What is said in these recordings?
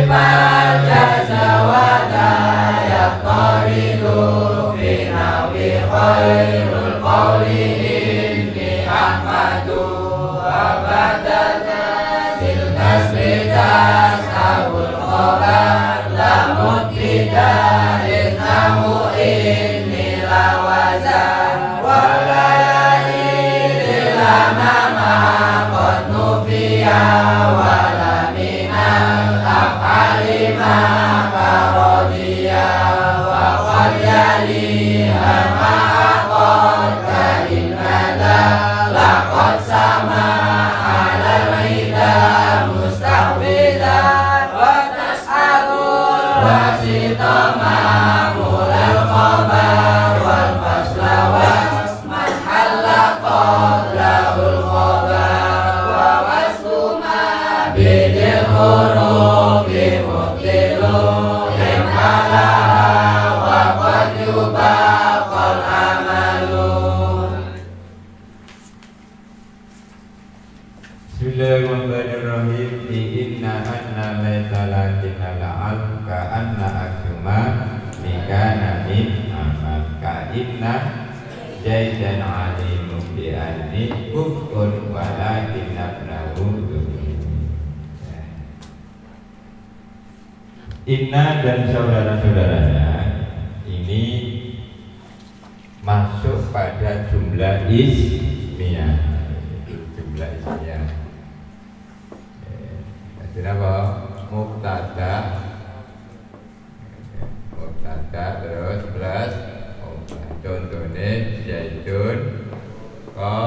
fal jazawata yaqtaridu fi nawi khairul qawli inni ahmadu wa badana bil nasbitas abul khobar lamut bidarin namu inni lawazan walayani lilama maqad nufiya wala minal af'ali ma karodiya wa qad yaliha ma'aqad ka'innada laqad sama ala al-ida mustaqbilan wa tas'alul wasita ma'mulal khabar wal fasla wasman halaqad lahul khabar wa waslu ma bidil hurufi mubtilu imalaha wa qad yubaqal amalu. Bismillahirrahmanirrahim. Inna anna laita lakinna la'al ka anna aksuma nikana min amal ka inna jaidan alimu bi anni kufun walakin nabnahu Inna dan saudara-saudaranya ini masuk pada jumlah ismiyah. Jumlah ismiyah. Kenapa? Mubtada terus plus contohnya zaitun ko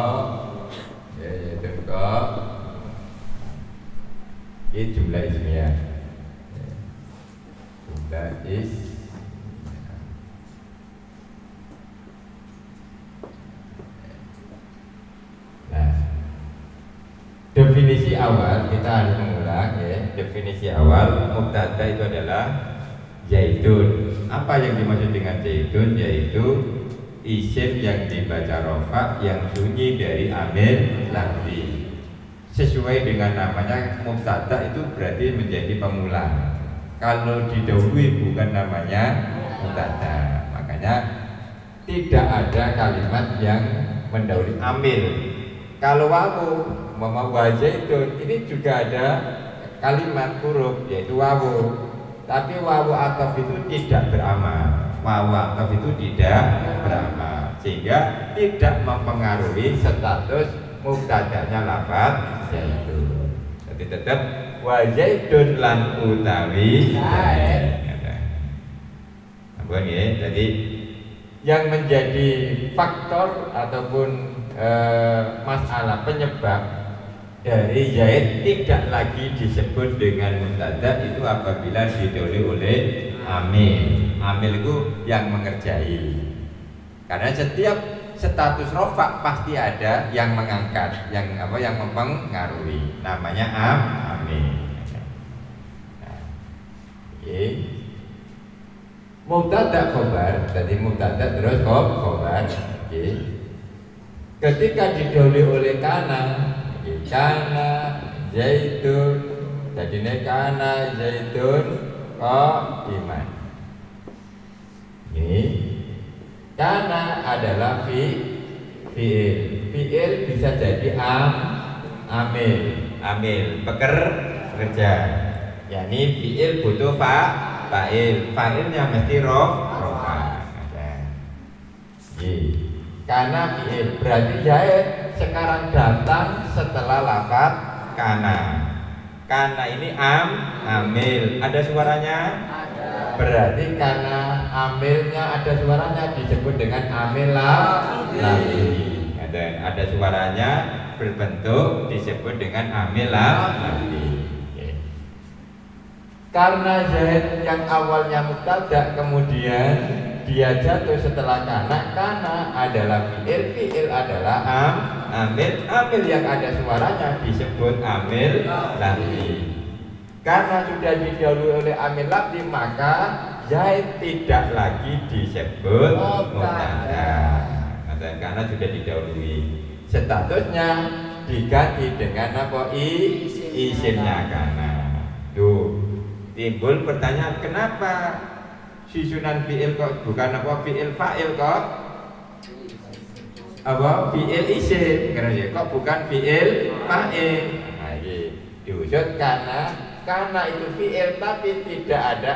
ini jumlah ismiyah. Jumlah definisi awal kita harus mengulang ya. Definisi awal mubtada itu adalah zaitun. Apa yang dimaksud dengan zaitun? Yaitu isim yang dibaca rofa yang sunyi dari amil lafzi. Sesuai dengan namanya mubtada itu berarti menjadi pengulang. Kalau didahului bukan namanya mubtada. Makanya tidak ada kalimat yang mendahului amil. Kalau wawu Mama wazaitun ini juga ada kalimat huruf yaitu wawu, tapi wawu ataf itu tidak beramal. Wawu ataf itu tidak beramal sehingga tidak mempengaruhi status mubtada'nya lafaz zaitun. Jadi tetap wazaitun lan utawi zaitun. Ya, jadi yang menjadi faktor ataupun masalah penyebab dari zaid tidak lagi disebut dengan mubtada itu apabila didahului oleh amil. Amil itu yang mengerjai. Karena setiap status rofa pasti ada yang mengangkat, yang mempengaruhi. Namanya amil. Mubtada khobar, jadi mubtada terus khobar. Ketika didahului oleh kana zaitun, jadinya kana zaitun iman. Ini kana adalah fi'il bisa jadi amil pekerja. Yani fi'il butuh fa'ilnya mesti rofa. Karena fi'il berarti zaid sekarang datang setelah lafaz kana. Kana ini amil. Ada suaranya? Ada. Berarti karena amilnya ada suaranya disebut dengan amil lafzi. Ada suaranya berbentuk disebut dengan amil lafzi. Karena zaid yang awalnya mubtada kemudian dia jatuh setelah kana adalah fi'il adalah amil yang ada suaranya disebut amil lafzi. Karena sudah didahului oleh amil lafzi maka zaid tidak lagi disebut mubtada. Karena sudah didahului, statusnya diganti dengan apa? Isimnya kana. Tuh. timbul pertanyaan, kenapa susunan fi'il kok bukan apa fi'il fa'il kok apa fi'il isim, kok bukan fi'il fa'il. Nah, ini diwujud karena itu fi'il tapi tidak ada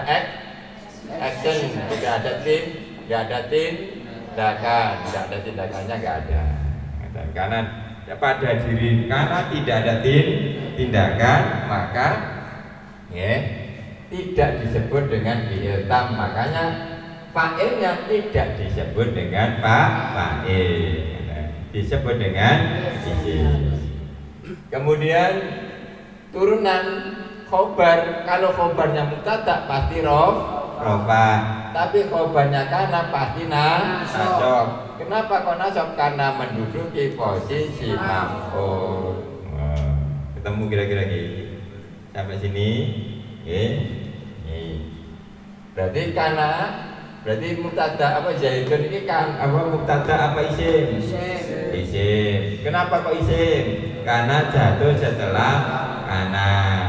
action, tidak ada tindakannya nggak ada. Karena pada diri karena tidak ada tindakan maka tidak disebut dengan fi'il tam, makanya fa'ilnya tidak disebut dengan fa'il, disebut dengan isim. Kemudian turunan khobar, kalau khobarnya mubtada pasti rofa, tapi khobarnya kana pasti nasab. Kenapa kok nasab? Karena menduduki posisi maf'ul. Ketemu kira-kira gini sampai sini. Berarti mubtada apa Zaidun ini kan apa mubtada apa isim? Isim. Kenapa kok isim? Karena jatuh setelah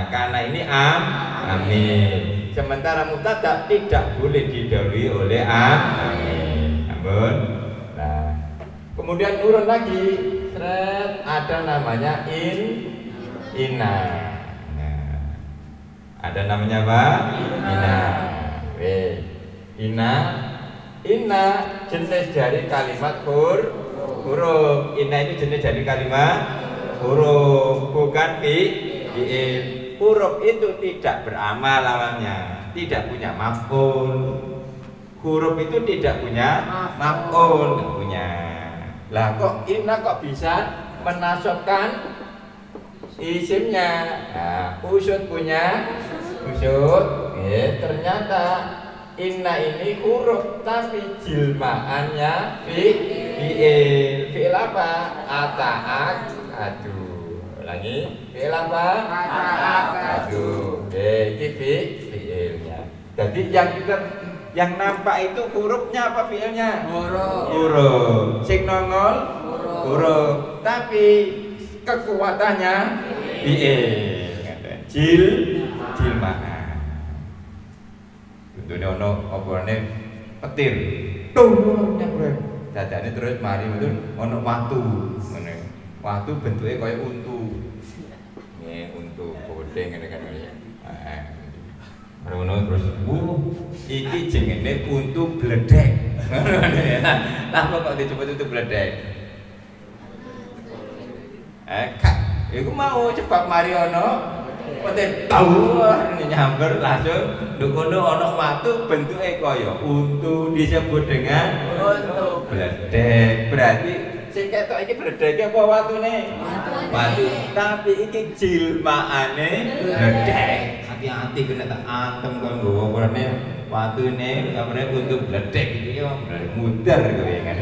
karena ini amin. Sementara mubtada tidak boleh didahului oleh amin. Ampun. Nah, kemudian turun lagi, ada namanya inna. Ada namanya apa? Inna jenis dari kalimat huruf. Inna itu jenis dari kalimat huruf, bukan fi'il. Huruf itu tidak beramal lawannya, tidak punya maf'ul. Huruf itu tidak punya maf'ul, tidak punya. Lah kok inna kok bisa menasabkan isimnya? Nah, usud punya usud. Ternyata inna ini huruf tapi jilmaannya fi'il. Fi'il apa? Ata'akadu. Ulangi, fi'il apa? Ata'akadu. Ini fi'ilnya. Jadi yang nampak itu hurufnya apa fi'ilnya? Huruf. Sing nongol huruf. Tapi kekuatannya fi'il. Jilmaan. Tentunya ono oporane petir. Tuh nyebrang. Dadane terus mari itu ono watu. Ngene. Watu bentuknya kayak untu. Untu bodeng ngene kan ya. Ngono terus iki jenenge untu bledek. Lah kok disebut untu bledek? Iku mau cepat mari ono petir tahu nyamber langsung ndukono ono watu bentuke kaya untu disebut dengan untu bledek. Berarti sing ketok iki bledeke apa watune? Watu. Tapi iki jilmaane bledek. Hati-hati kena tak antem kok nggowo warane watune gambarane untu bledek iki yo mudar kowe kan.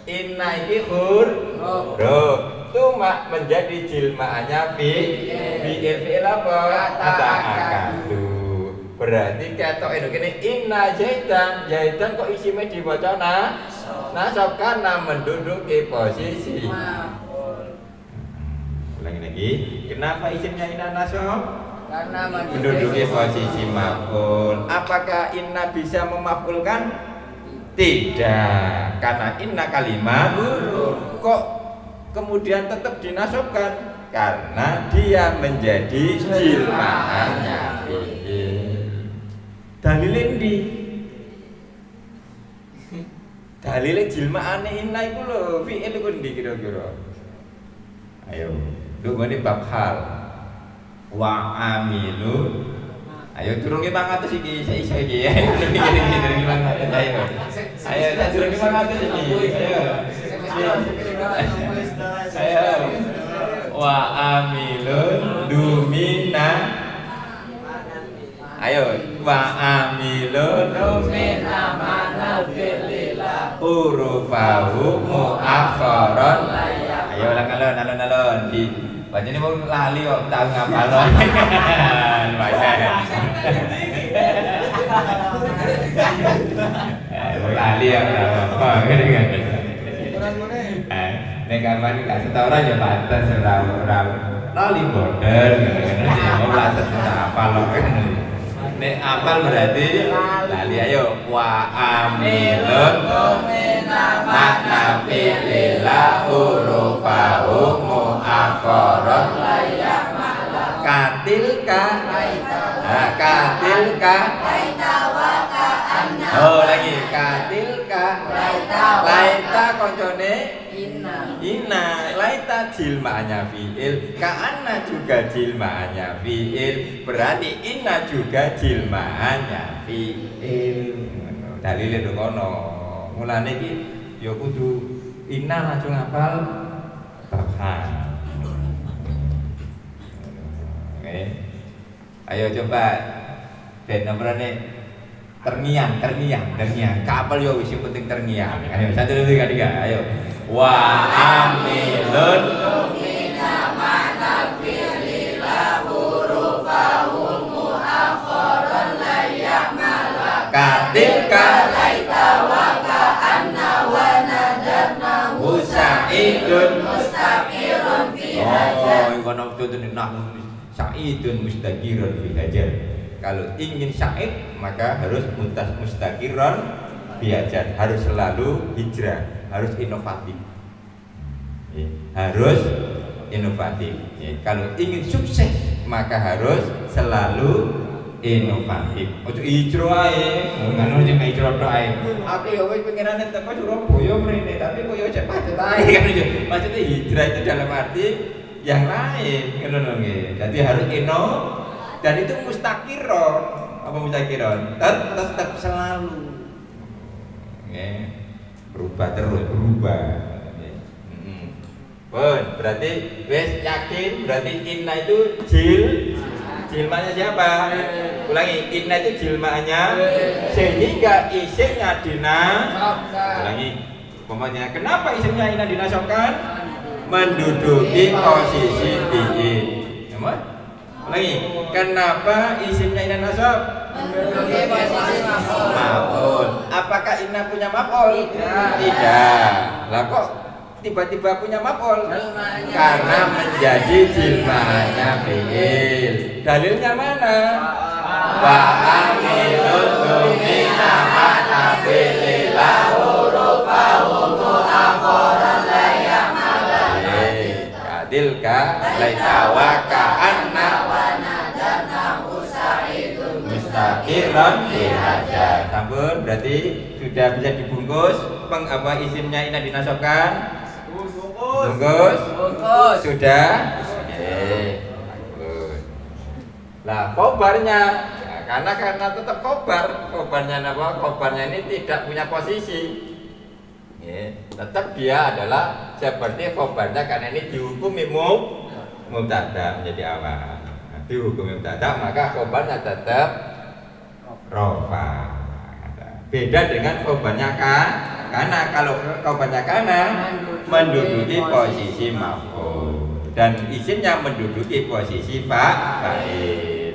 Inna iki huruf. Cuma menjadi jilmaannya fi'il apa? Ata'akadu. Berarti ketok itu gini, inna Zaidan kok isimnya dibaca nasab karena menduduki posisi. Ulangi lagi, kenapa isimnya inna nasab? Karena menduduki posisi maf'ul. Apakah inna bisa memaf'ulkan? Tidak, karena inna kalimat kok kemudian tetap dinasabkan karena dia menjadi jilmaannya fi'il. Dalile ndi? Dalile jilmaane inna iku lho, fi'il iku ndi kira-kira? Ayo, nduk bab hal. Wa amilu. Ayo turun ke 500 iki, iso iki. Turun 500 ayo. Ayo turun 500 iki. Ayo. Wa amilun dumina. Ayo wa amilun dumina manafilillah hurufahu mu'akharon. Ayo alon di bacane mau lali kok tak ngapalon. Lali ya apa ngene kan. Nek kapan gak setoran ya pantes ora lali boten ngene melarat tak apal kok nek apal berarti lali ayo wa amilun makna fi'lillah hurufahu mu'akharat katilka katilka oh lagi katilka laita koncone inna laita jilma'nya fi'il ka'anna juga jilma'nya fi'il berarti inna juga jilma'nya fi'il dalile kono mulane iki ya kudu inna langsung hafal bab. Ayo coba ben nomorane terngiang kapal yo wis penting terngiang. Ayo 1 2 3 ayo wa amilun mina ma'na fi'lillah hurufahu mu'akharan la ya'mala katilka laita wa ka'anna wa nadarna sa'idun mustaqirun fi hajar. Oh kono tuntune nahwu sa'idun mustaqirun fi hajar. Kalau ingin sa'id maka harus mustaqirun fi hajar, harus selalu hijrah, harus inovatif. Harus inovatif. Kalau ingin sukses maka harus selalu inovatif. Ojo hijrah ae, ngono aja hijrah tok ae. Aku ya wis pengenane teko Surabaya mrene, tapi kok ya cek pacet ae kan yo. Maksudnya hijrah itu dalam arti yang lain, ngono nggih. Jadi harus dan itu mustaqirron. Apa mustaqirron? Tetap selalu. Nggih. Berubah terus, berubah. Berarti wes yakin berarti inna itu jilmanya siapa? Ulangi, inna itu jilmanya sehingga isimnya ulangi, umpamanya kenapa isimnya inna dinasobkan? Menduduki posisi fi'il. Ulangi, kenapa isimnya inna nasab? Menduduki posisi maf'ul. Apakah inna punya maf'ul? Tidak. Lah kok tiba-tiba punya maf'ul? Karena menjadi jilmanya fi'il. Dalilnya mana? Wa amilun dumina ma'na fi'lillah hurufahu mu'akharan la ya'mala katilka laitawa ka'anna wa nadarna mustaqirun fi hajar. Sampun, berarti sudah bisa dibungkus apa isimnya inna dinasobkan? Bungkus? Sudah? Lah khobarnya karena tetap khobarnya apa? Khobarnya ini tidak punya posisi. Tetap dia adalah seperti khobarnya karena ini dihukumi mubtada menjadi awal. Dihukumi mubtada maka khobarnya tetap rofa. Beda dengan khobarnya karena kalau khobarnya kana menduduki posisi maf'ul dan isimnya menduduki posisi fa'il.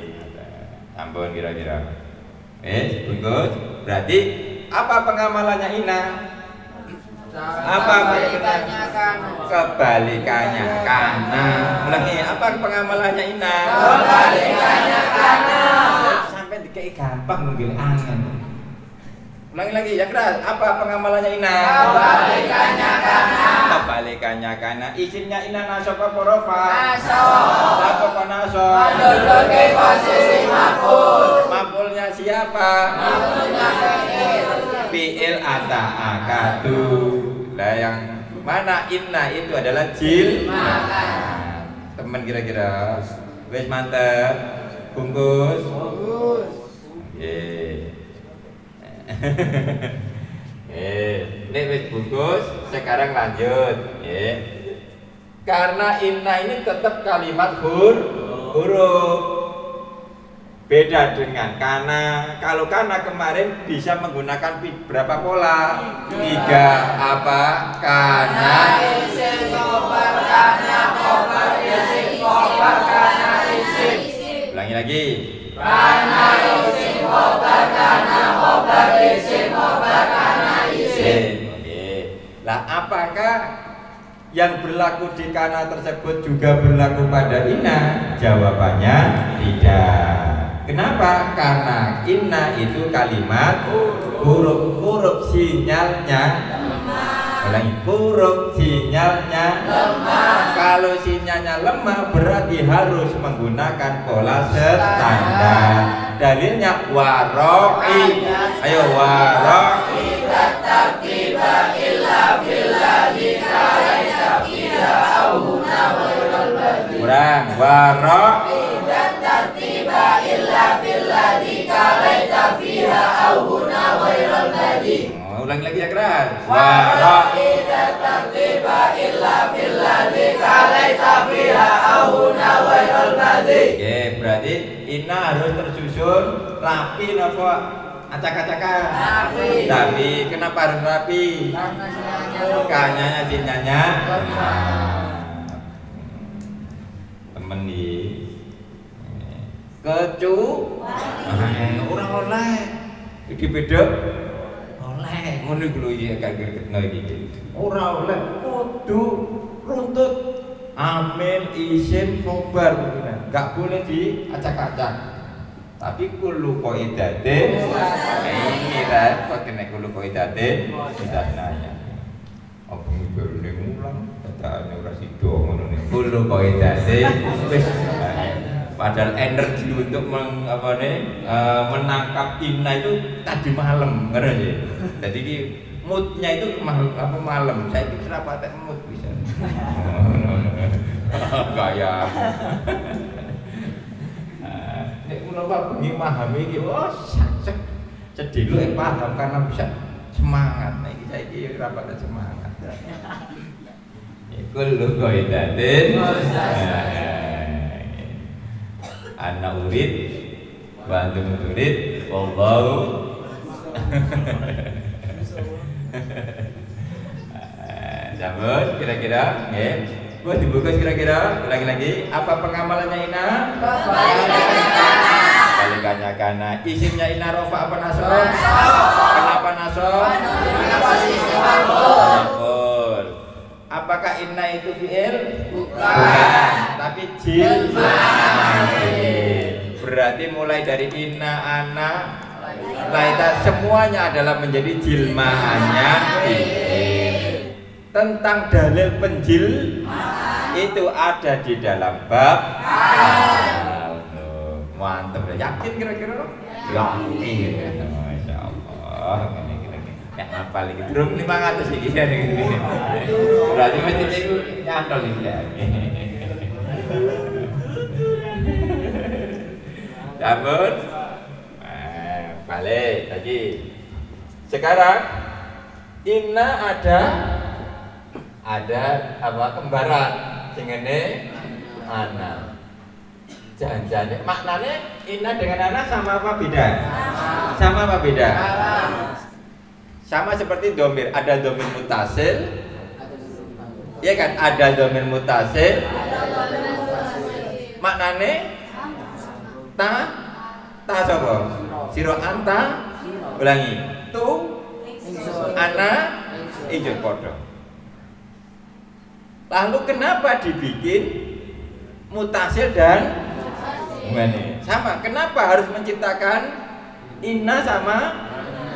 Ampun kira-kira. Bungkus. Berarti apa pengamalannya inna? Apa kebalikannya kana? Ulangi, apa pengamalannya inna? Kebalikannya kana. Sampai dikei gampang mungkin angin. Ulangi lagi ya keras. Apa pengamalannya inna? Kebalikannya kana. Kebalikannya kana. Isimnya inna nasab apa rofa? Nasab. Apa nasab? Menduduki posisi maf'ul. Maf'ulnya siapa? Maf'ulnya fi'il. Fi'il ata'akadu. Lah yang mana inna itu adalah teman kira-kira. Wes mantep. Bungkus. Ini wis bungkus, sekarang lanjut. Karena inna ini tetap kalimat huruf. Beda dengan kana. Kalau kana kemarin bisa menggunakan berapa pola? 3. Apa? Kana isim khobar, kana khobar, isim khobar, kana isim. Ulangi lagi. Kana isim khobar, kana khobar, isim khobar, kana isim. Lah apakah yang berlaku di kana tersebut juga berlaku pada inna? Jawabannya tidak. Kenapa? Karena inna itu kalimat huruf sinyalnya ulangi, huruf sinyalnya lemah. Kalau sinyalnya lemah berarti harus menggunakan pola standar. Dalilnya waro'i. Ayo waro'i Takiba illa billahi kalaita fiha auhuna wairul badi. kurang waro'i Takiba illa billahi kalaita fiha auhuna wairul badi. ulang lagi ya keras. Waro'i takiba illa billahi kalaita fiha auhuna wairul badi. Oke, berarti inna harus tersusun rapi apa acak-acakan. Tapi kenapa harus rapi? Karena sinyalnya temen nih kecu orang oleh iki beda oleh ngono iku lho ya gak gergetno iki ora oleh kudu runtut amin isim khobar kudu gak boleh diacak-acak. Tapi kullu qaidatin ini ra kok kena kullu qaidatin sudah nanya apa ngene ngulang dadane ora sida ngono nih kullu qaidatin wis padahal energi untuk menangkap inna itu tadi malam ngono ya. Jadi ki moodnya itu malam. Saya pikir apa tak mood bisa. Gaya. Nek kula bengi memahami iki cedhek paham karena bisa semangat. Nah iki saiki ora pada semangat. Kullu qaidatin ana urid wa antum turid wallahu Jambut kira-kira nggih. Buat dibuka kira-kira lagi apa pengamalannya ina? Balikannya kana. Isimnya ina rofa apa nasab? Kenapa nasab? Betul. Apakah inna itu fi'il? Bukan. Tapi berarti mulai dari inna, ana, laita semuanya adalah menjadi jilmaannya fi'il. Tentang dalil penjil itu ada di dalam bab mantap, yakin kira-kira? Yakin, masya Allah. Yang apa lagi? Belum 500 iki ya. Berarti mesti itu nyantol iki ya. Cabut. Balik tadi. Sekarang inna ada apa kembaran jengene ana. Jangan-jangan maknanya inna dengan ana sama apa beda? Sama apa beda? Sama seperti domir, ada domir mutasil, ya kan? Ada domir mutasil, maknanya ta sapa? Siro anta, ulangi, tu, ana, injil podo. Lalu kenapa dibikin mutasil dan gimana? Sama, kenapa harus menciptakan inna sama?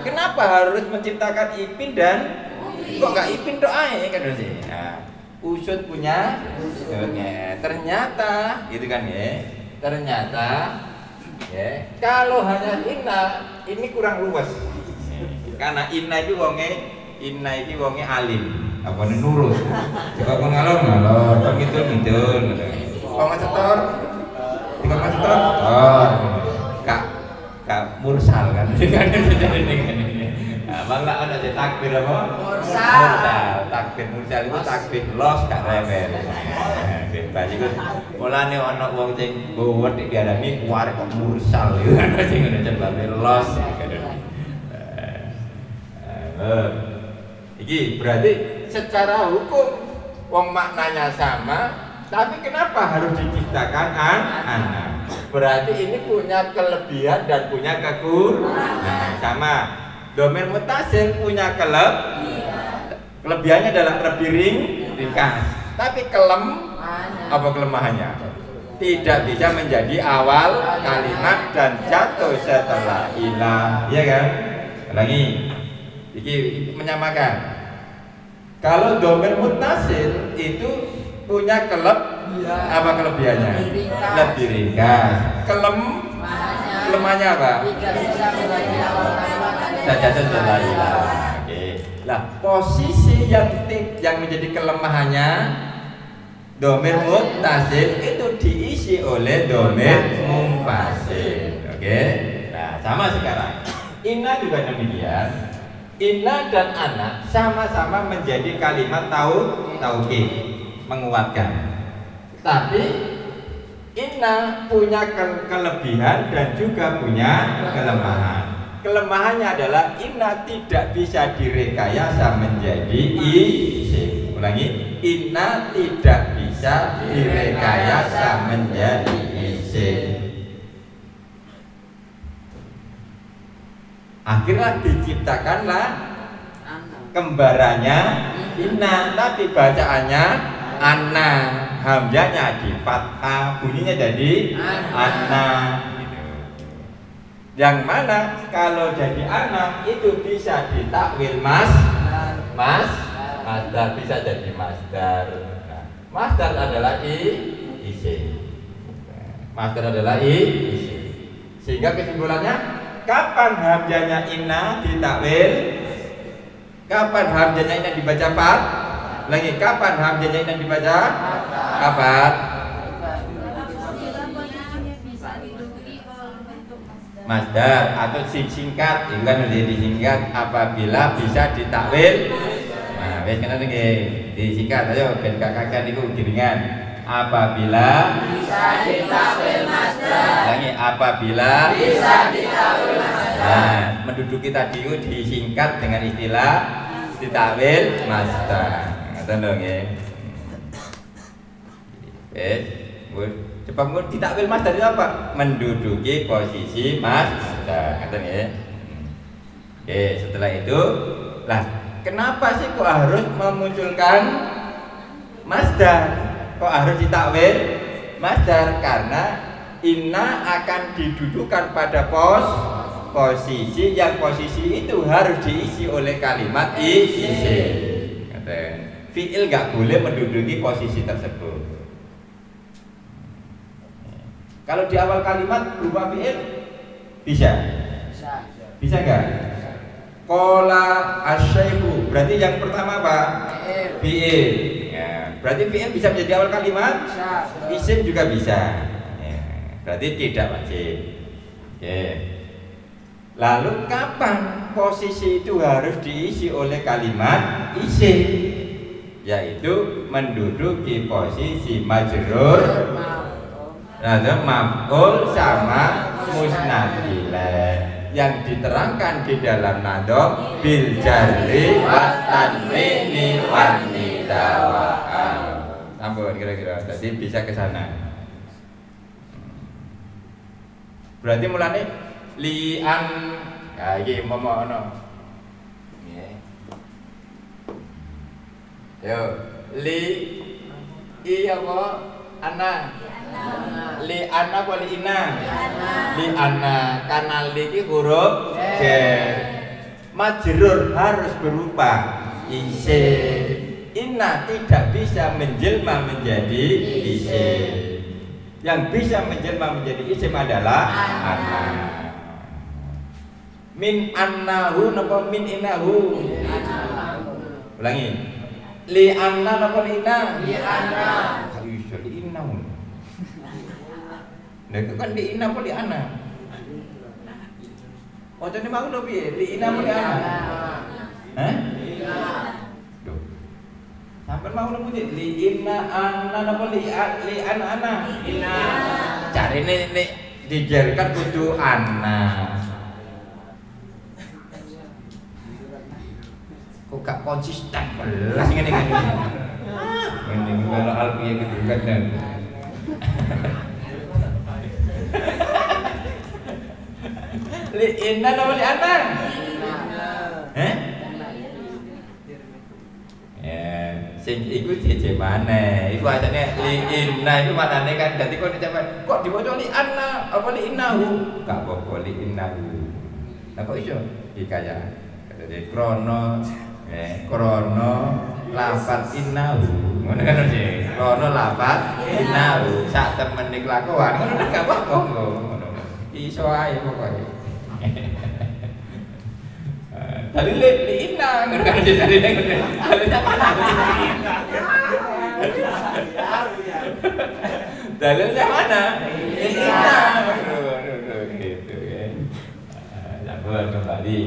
Kenapa harus menciptakan ipin dan kok gak ipin doa ya kan sih? Nah, usut punya ternyata gitu kan ya. Ternyata ya kalau hanya inna ini kurang luas. Karena inna itu wonge alim. Apa nurut. Coba kon ngalor, kon ngidul. Kok setor? Dikon setor? Kak mursal kan. Nah, bangga ana takbir apa? Mursal. Takbir mursal itu takbir los gak rewel. Bebas iku. Mulane ana wong sing buwet diarani warek kok mursal iku ana sing ngene cebabe los. Iki berarti secara hukum wong maknanya sama, tapi kenapa harus diciptakan anak? Berarti ini punya kelebihan dan punya kekurangan. Sama. Domir mutasil punya kelebihannya adalah lebih ringkas. Tapi apa kelemahannya? Tidak bisa menjadi awal kalimat dan jatuh setelah ilah, iya kan? Ulangi, ini menyamakan. Kalau domir muttasil itu punya apa kelebihannya? Lebih ringkas. Kelemahannya apa? Jatuh setelah ilah. Oke. Lah, posisi yang menjadi kelemahannya domir muttasil itu diisi oleh domir munfasil. Oke. Nah, sama sekarang. Inna juga demikian. Inna dan ana sama-sama menjadi kalimat taukid, menguatkan. Tapi inna punya kelebihan dan juga punya kelemahan. Kelemahannya adalah inna tidak bisa direkayasa menjadi isim. Ulangi, inna tidak bisa direkayasa menjadi isim. Akhirnya diciptakanlah kembarannya inna, tapi bacaannya anna, hamzahnya di fathah, bunyinya jadi anna. Yang mana kalau jadi anna itu bisa ditakwil masdar, bisa jadi masdar. Nah, masdar adalah isim. Masdar adalah isim. Sehingga kesimpulannya, kapan hamzahnya inna ditakwil? Kapan hamzahnya inna dibaca fat? Lagi kapan hamzahnya inna dibaca? Kapan? Masdar atau singkat, itu kan udah disingkat apabila bisa ditakwil. Nah, wes kena disingkat ayo ben kakak niku giringan. Apabila bisa ditakwil masdar. Lagi apabila bisa ditakwil masdar. Nah, menduduki tadi itu disingkat dengan istilah ditakwil masdar. Ngoten lho nggih. Cepat ditakwil masdar itu apa? Menduduki posisi masdar. Ngoten nggih. Oke, setelah itu lah kenapa sih kok harus memunculkan masdar? Kok harus ditakwil masdar? Karena inna akan didudukan pada posisi yang posisi itu harus diisi oleh kalimat isim. Fi'il nggak boleh menduduki posisi tersebut. Kalau di awal kalimat berupa fi'il bisa nggak? Qala asy-syaikhu berarti yang pertama apa? Fi'il. Ya, berarti fi'il bisa menjadi awal kalimat? Isim juga bisa. Ya, berarti tidak wajib. Oke. Lalu kapan posisi itu harus diisi oleh kalimat isim? Yaitu menduduki posisi majrur, maf'ul sama musnad ilaih yang diterangkan di dalam nadom bil jarri wa tanwini wan nidawa'al. Ampun kira-kira tadi bisa ke sana. Berarti mulane li'an ya iki momono. Nggih. Yo, li apa? Ana. Li ana apa li ina? Li ana, karena li iki huruf jar. Majrur harus berupa isim. Inna tidak bisa menjelma menjadi isim. Yang bisa menjelma menjadi isim adalah ana. Min annahu napa min innahu? Ulangi. Li anna napa li inna? Li anna. Iso li inna. Nah, itu kan li inna apa li anna? Oh, jadi mau lho piye? Li inna apa li anna? Hah? Duh. Sampai mau lho li inna anna napa li anna anna? Inna. Carine nek dijarkan kudu anna. Kok gak konsisten belas ngene ngene. Ini kalau alfiah gitu kan. Li inna apa li anna? Ya. Sing iku jeje maneh. Iku asane li inna iku manane kan dadi kok dicapai kok diwaca li anna apa li innahu. Gak apa-apa li innahu. Lah kok iso? Iki kaya dadi krono lafaz innahu. Ngono kan sih. Krono lafaz innahu sak temen kelakuan ngono gak apa-apa ngono. Iso ae pokoke. Tadi li inna ngono kan jadi ngono. Dalilnya mana? Dalilnya mana? Inna. Gitu ya. Sabar kembali.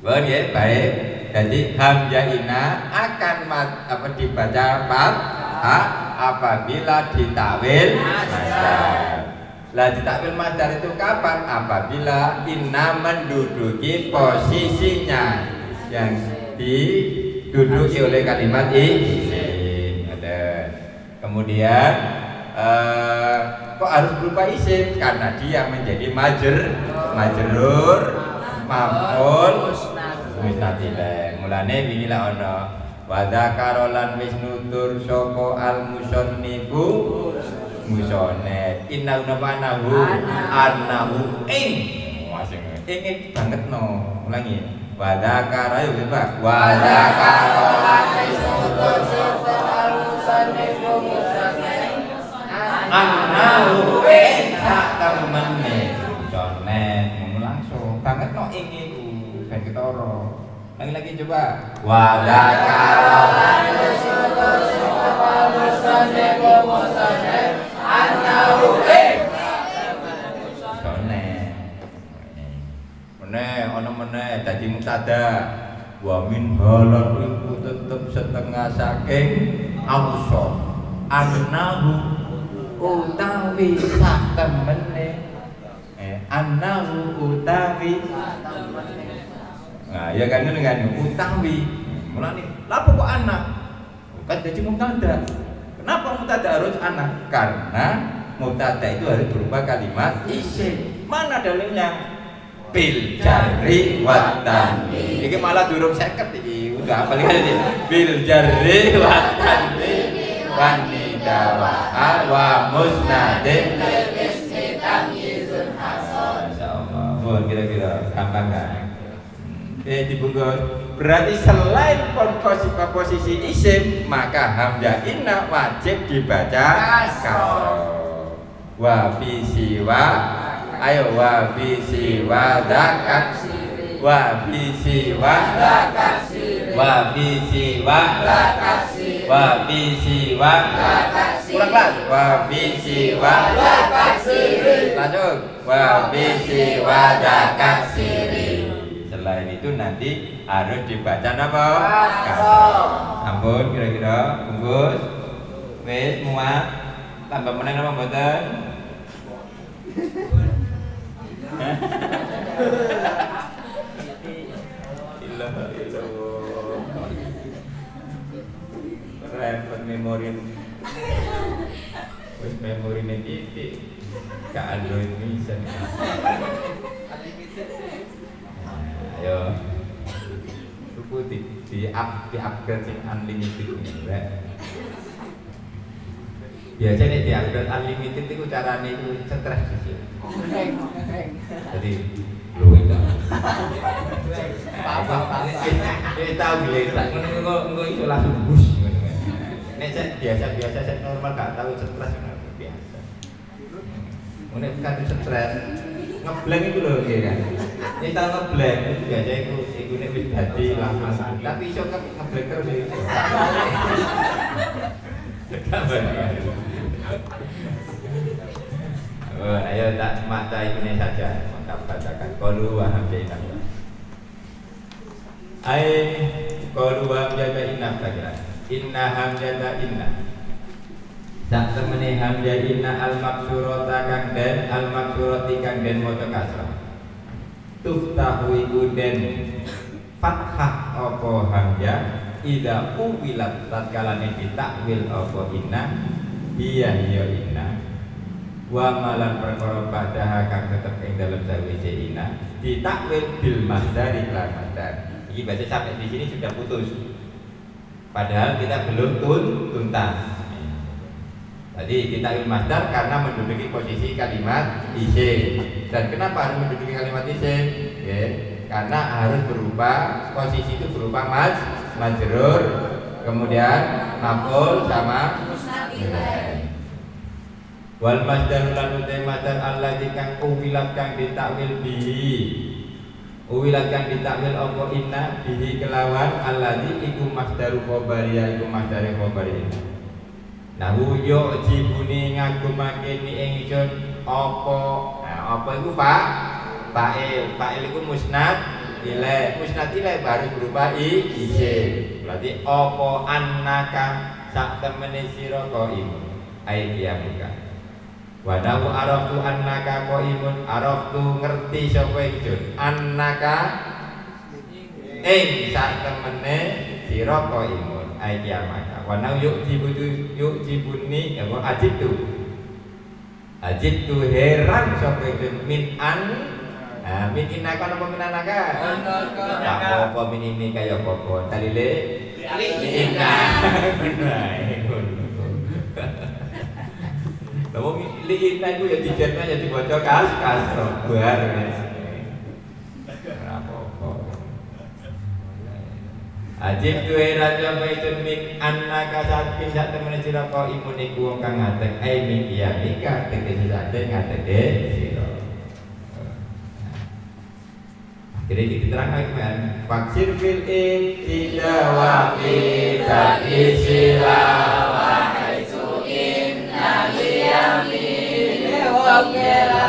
Ya, baik. Jadi hamzah inna akan dibaca fathah apabila ditakwil masdar. Lah ditakwil masdar itu kapan? Apabila inna menduduki posisinya yang diduduki oleh kalimat isim. Ada. Kemudian kok harus berupa isim? Karena dia menjadi majrur maf'ul mustatil. Mulane wingi la ana wa dzakara lan wis nutur sapa al musannifu musonnet inna nabanahu annahu ingin banget no ulangi wadakara yuk Pak wadakara annahu sak temene musonnet ngomong langsung banget no ingin ben ketara lagi coba wadakara meneh dadi mubtada wa min halal iku tetep setengah saking ausaf annahu utawi sak temene annahu utawi nah ya kan dengan utawi mulane lha kok anak kan dadi mubtada. Kenapa mubtada harus anak? Karena mubtada itu harus berupa kalimat isim. Mana dalilnya? Bil jarri wa tanwin. Iki malah durung 50 iki. Udah apa lagi bil jarri wa tanwin wa nidawa wa musnadin lil ismi tamyizun hasan. Insyaallah. Oh, kira-kira gampang kan? Dibungkus. Berarti selain posisi isim maka hamzah inna wajib dibaca kasroh. Wa fi siwa ayo wa fi siwa zakat wa fi siwa zakat wa fi siwa zakat wa fi siwa zakat ulang wa fi siwa zakat lanjut wa fi siwa zakat. Selain itu nanti harus dibaca apa? Kasroh. Ampun kira-kira bungkus. Wis muat. Tambah meneh napa mboten? Ilah. Repot memori. Wis memorine titik. Gak Android bisa. Ayo, tuku di upgrade sing unlimited ini, biasanya di upgrade unlimited itu caranya itu stres sih. Jadi lu itu. Apa? Ini tahu gila. Enggak itu langsung bus. Nek biasa saya normal gak tahu stres biasa. Nek kan stres ngeblank itu loh kan. Ini tahu ngeblank itu biasanya itu nek wis dadi langsung. Tapi iso ngeblank terus iki. Oh, ayo tak mata ini saja. Maka bacakan qalu wa hamdaina. Qalu wa hamdaina saja. Inna hamdata inna. Sak temene hamzah inna al maksurata kang den al maksurati kang den maca kasrah. Tuftahu iku den fathah apa hamzah ida uwilat tatkalane ditakwil apa inna iya inna wa malan perkara padha kang tetep ing dalem sawise inna ditakwil bil masdar lan masdar. Iki baca sampai di sini sudah putus. Padahal kita belum tuntas. Jadi kita masdar karena menduduki posisi kalimat isim. Dan kenapa harus menduduki kalimat isim? Karena harus berupa posisi itu berupa majrur, kemudian maf'ul sama wal masdarul lan utai masdar allazi kang uwilat kang ditakwil bihi. Uwilat kang ditakwil apa inna bihi kelawan allazi iku masdaru khabariyah iku masdare khabariyah. Nahu yu'jibuni ngagumake ni ingsun apa. Nah, apa iku fa'il. Fa'il iku musnad ilaih. Musnad ilaih baru berupa isim. Berarti apa annaka sak temene sira qaimun. Aidiamuka. Wa nahu araftu annaka qaimun, araftu ngerti sapa ingsun annaka ing sak temene sira qaimun aidiamaka. Wa nahu yu'jibuni apa ajibtu heran sapa ingsun min min innaka apa min annaka apa min ini kaya apa dalile inna. Lalu liinna itu ya dijetnya ya dibaca kasroh bar apa-apa. Ajib tuhe raja baitun min annaka saking sak temene sira kok imun iku wong kang ngadeg min iya nika tegese sate ngadege sira. Jadi diterangkan kan faksir fil ibtida wa fi isila wa haisu inna liyamin wa kira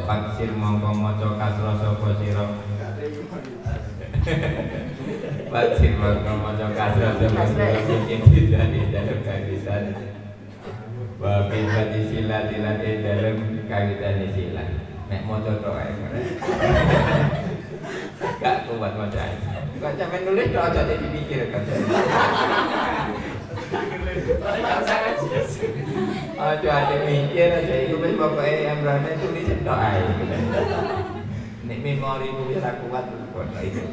faksir mongko maca kasra sapa sira faksir mongko maca kasra sapa sira ibtida dalam kawitan wa fi isila dalam kawitan sila nek maca tok ae gak kuat macam kok sampai nulis doa aja dipikir kan. Aduh ada mikir aja itu kan pokoknya amrane tulis doa itu. Nek memori ku ora kuat kok itu.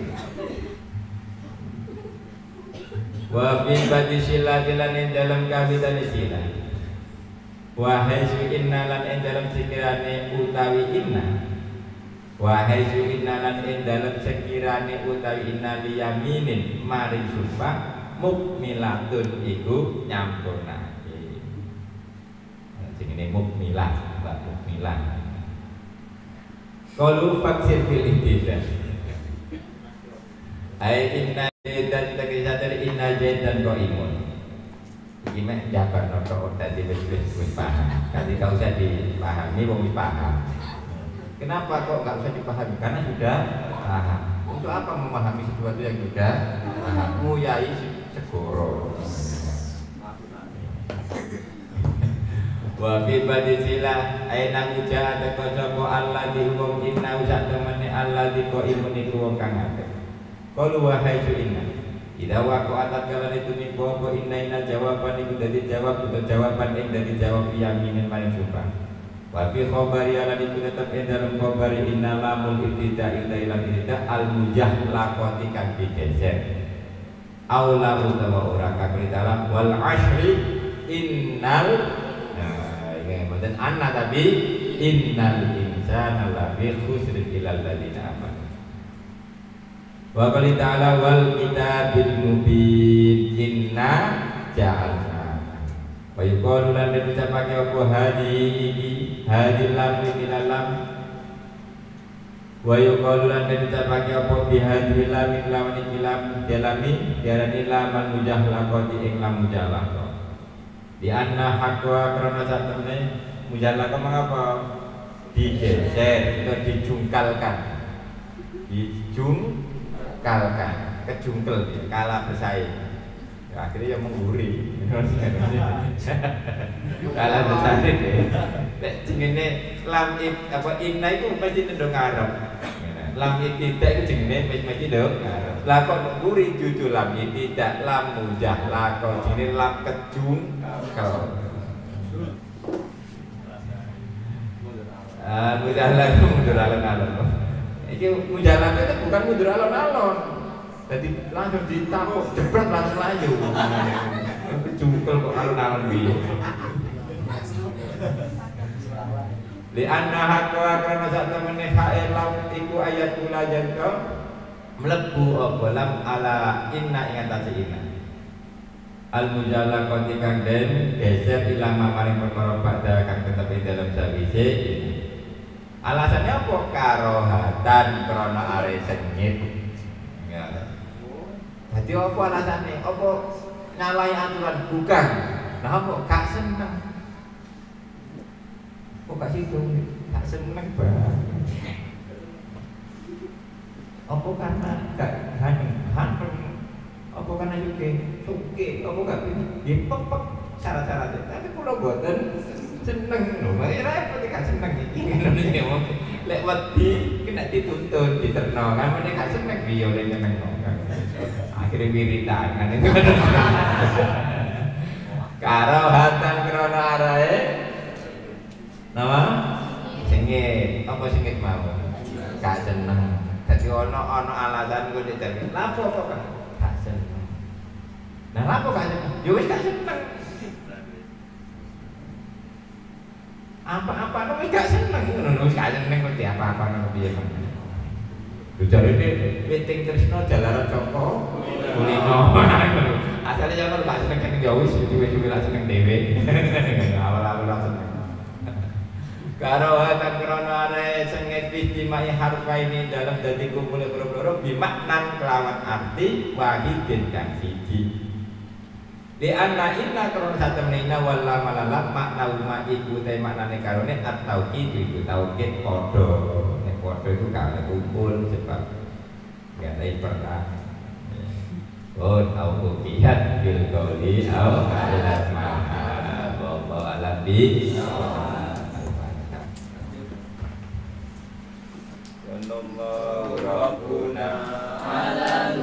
Wa fi badi silatilan dalam kawitan sila. Wa haitsu inna lan dalam sekirane utawi inna. Wahai suinna lan ing dalem sekirane utawi inna liyaminin maring sumpah mukmilatun iku nyampurnake. Jenenge mukmilah, Mbak mukmilah. Qalu faksir fil ibtidah. Ai inna dan tegese dari inna dan qaimun. Iki mek jabarno kok dadi wis paham. Kanthi gak usah dipahami wong wis paham. Kenapa kok nggak usah dipahami? Karena sudah paham. Untuk apa memahami sesuatu yang sudah paham? Nguyai segoro. Wa fi badisilah aina uja teko sapa alladzi wong inna usak temene alladzi ko imun iku wong kang akeh. Qalu wa haitsu inna. Ida wa ko atat kala itu niku apa inna jawaban iku dadi jawab utawa jawaban ing dadi jawab yaminin maring sumpah. Wa fi khabari ala iku tetep ing dalem khabari inna lamul ibtida ila ibtida al mujah laqati kang digeser aula utawa ora kakli dalam wal ashri innal ini mboten anna tapi innal insana lafi khusrin ilal ladina amanu wa qali ta'ala wal kitabil mubin inna ja'alna wa yuqalu lan dicapake apa hadi iki hadil lam minal lam wa yuqalu lan dicapake apa bihadil lam lawan ilam dalami diarani laman mujahlaqati ing lam mujahlaqah di anna hakwa karena saat temne mujahlaqah mengapa digeser atau dijungkalkan kejungkel kalah bersaing. Akhirnya yang mengguri kalah bersaing nek jenenge lam apa inna iku mesti ndok ngarep lam tidak iku jenenge mesti ndok ngarep lah kok mengguri jujur lam tidak lam mujah lah kok jenenge lam kejungkel mudah lagi mundur alon-alon iki mujah itu bukan mundur alon-alon Jadi langsung ditapuk, jebret langsung layu. Kecungkel kok alun-alun piye. Li anna hakwa karena sak temene hae lam iku ayat kula janto mlebu apa lam ala inna ing atase inna. Al mujalla qati kang den geser ilama maring perkara pada kang tetep ing dalem sawise. Alasannya apa? Karohatan krana are sengit. Ya. Dadi apa alasane? Apa nyalahi aturan bukan? Nah apa gak seneng? Kok gak situ? Gak seneng banget. Apa karena gak haneng? Apa karena suke? Apa gak dipepek syarat-syaratnya? Tapi kula boten seneng lho, repot gak seneng iki ngene wong. Lek wedi kena dituntun, diterno kan meneh gak seneng piye oleh nyeneng. Akhire wiridan kan itu. Karo hatan krana arae. Napa? Sengit. Apa sengit mau? Gak seneng. Dadi ana alasan kok dadi. Lapo kok gak seneng. Nah, lapo gak seneng? Ya wis gak seneng. Apa-apa wis gak seneng ngono wis gak seneng kok apa-apa ngono piye kan. Jarene Witing Tresna Jalaran Coko Kulino. Asale ya kok gak seneng kan ya wis suwe-suwe lak seneng dhewe. Awal-awal seneng. Karo hatan krana are sengit istimai harfa ini dalam dadi kumpul loro-loro bimaknan kelawan arti wahidin kang siji. Di anna inna krana satemene wala malala makna uma iku te maknane karone at-tauqid iku tauqid padha. Nek padha iku gak kumpul sebab ya dai pernah. Oh au bihat bil qauli au al-asma. Wa ala bi Rabbuna ala